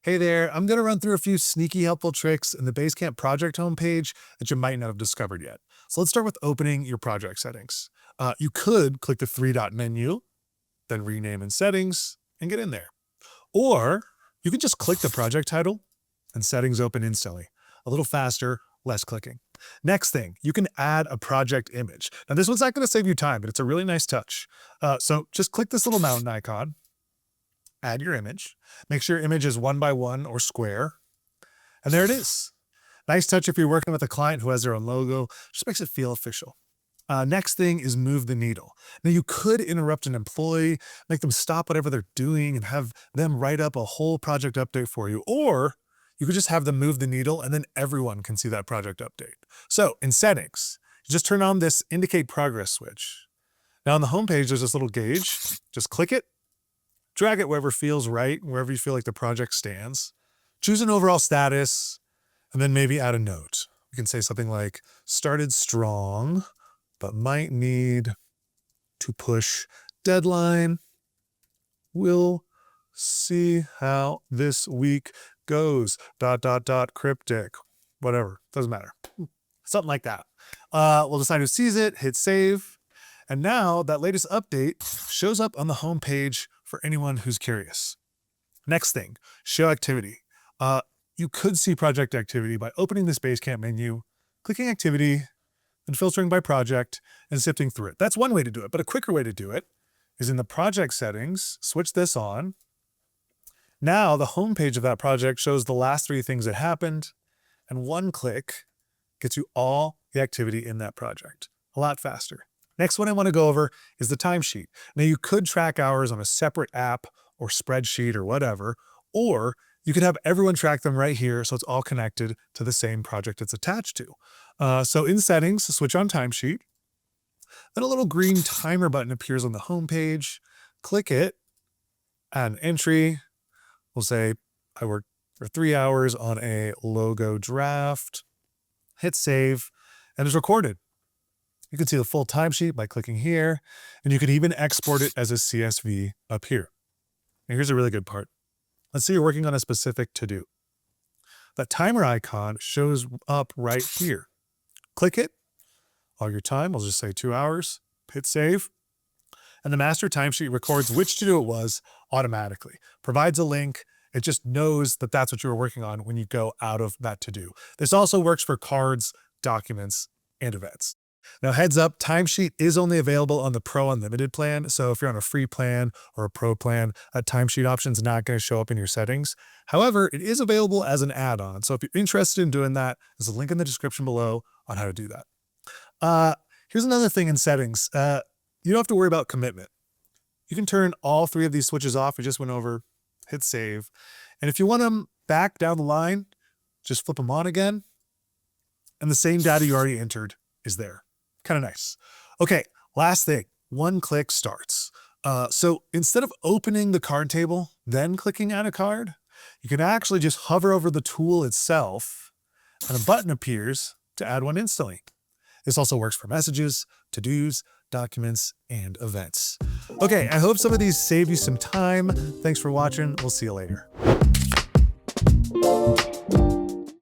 Hey there, I'm going to run through a few sneaky helpful tricks in the Basecamp project homepage that you might not have discovered yet. So let's start with opening your project settings. You could click the three-dot menu, then rename in settings, and get in there. Or you can just click the project title and settings open instantly. A little faster, less clicking. Next thing, you can add a project image. Now this one's not going to save you time, but it's a really nice touch. So just click this little mountain icon, add your image. Make sure your image is 1x1 or square. And there it is. Nice touch if you're working with a client who has their own logo. Just makes it feel official. Next thing is move the needle. Now you could interrupt an employee, make them stop whatever they're doing and have them write up a whole project update for you. Or you could just have them move the needle and then everyone can see that project update. So in settings, you just turn on this indicate progress switch. Now on the homepage, there's this little gauge. Just click it, drag it wherever feels right, wherever you feel like the project stands. Choose an overall status, and then maybe add a note. You can say something like, started strong, but might need to push deadline. We'll see how this week goes. ... cryptic. Whatever. Doesn't matter. Something like that. We'll decide who sees it, hit save. And now that latest update shows up on the home page for anyone who's curious. Next thing, show activity. You could see project activity by opening this Basecamp menu, clicking activity, and filtering by project and sifting through it. That's one way to do it, but a quicker way to do it is in the project settings, switch this on. Now the home page of that project shows the last 3 things that happened, and one click gets you all the activity in that project. A lot faster. Next one I want to go over is the timesheet. Now you could track hours on a separate app or spreadsheet or whatever, or you could have everyone track them right here so it's all connected to the same project it's attached to. So in settings, switch on timesheet. Then a little green timer button appears on the home page. Click it, add an entry. We'll say I worked for 3 hours on a logo draft. Hit save, and it's recorded. You can see the full timesheet by clicking here, and you could even export it as a CSV up here. And here's a really good part. Let's say you're working on a specific to-do. That timer icon shows up right here. Click it, log your time, we'll just say 2 hours, hit save, and the master timesheet records which to-do it was automatically. Provides a link, it just knows that that's what you were working on when you go out of that to-do. This also works for cards, documents, and events. Now heads up, Timesheet is only available on the Pro Unlimited plan. So if you're on a free plan or a Pro plan, a Timesheet option is not going to show up in your settings. However, it is available as an add-on. So if you're interested in doing that, there's a link in the description below on how to do that. Here's another thing in settings. You don't have to worry about commitment. You can turn all 3 of these switches off. We just went over, hit save. And if you want them back down the line, just flip them on again. And the same data you already entered is there. Kind of nice. Okay, last thing, one click starts. So instead of opening the card table, then clicking add a card, you can actually just hover over the tool itself and a button appears to add one instantly. This also works for messages, to-dos, documents, and events. Okay, I hope some of these save you some time. Thanks for watching. We'll see you later.